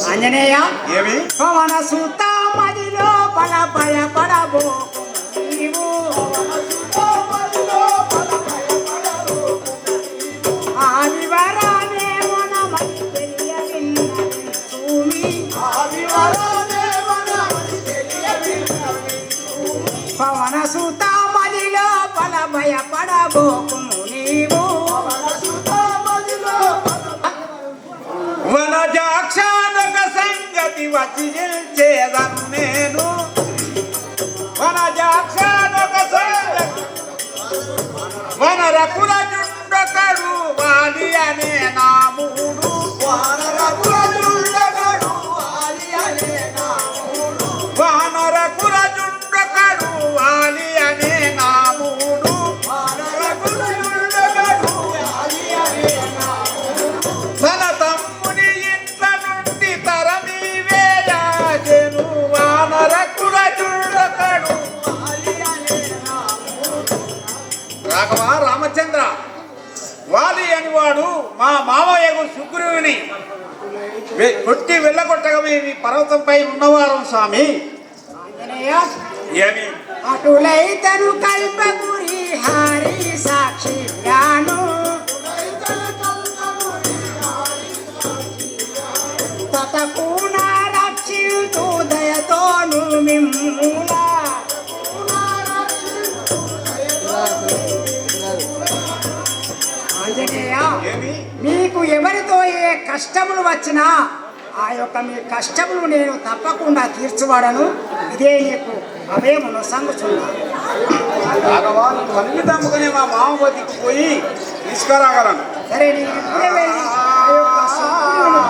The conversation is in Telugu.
ఆంజనేయ ఏమి పవన సూత మదిలో బల భయపడబో నీవు ఆదివరానే మనమని తెలియవిన్నది భూమి పవన సూత మదిలో బల భయపడబోకుము నీవు వనజాక్షానొక సంగతి వచ్చి చేదను నేను వనజాక్షానొక సంగతి వనరకుల జుండకడు వాలి అనే నాముడు వానరకుల జుండకడు వాలి అనే నాముడు వానరకుల జుండకడు వాలి అనే నాముడు వానరకుల జుండకడు వాలి అనే నాముడు తన తమ్ముని ఇంట్ల నుండి తరమి వేయాజెను వానరకుల జుండకడు వాలి అనే నాముడు రాఘవ రామచంద్ర వాలి అనివాడు మా మామయ్యకు సుగ్రీవుని కొట్టి వెళ్ళగొట్టగమే ఈ పర్వతంపై ఉన్నవారు స్వామి. ఆంజనేయ ఏమి అటులైతను కల్పగురి హరి సాక్షి గాను తతకూన రక్షించు దయతోను మిమ్ముల ఆంజనేయ ఏమి మీకు ఎవరితో ఏ కష్టములు వచ్చినా ఆ యొక్క మీ కష్టములు నేను తప్పకుండా తీర్చువాడను. ఇదే నీకు అవేమును సంగుచున్నాను. రాఘవ నువ్వు అన్ని తమ్ముకుని మా మామ వద్దకు పోయి తీసుకురాగలను. సరే నేను ఇప్పుడే వెళ్ళి ఆ యొక్క సుగ్రీవుని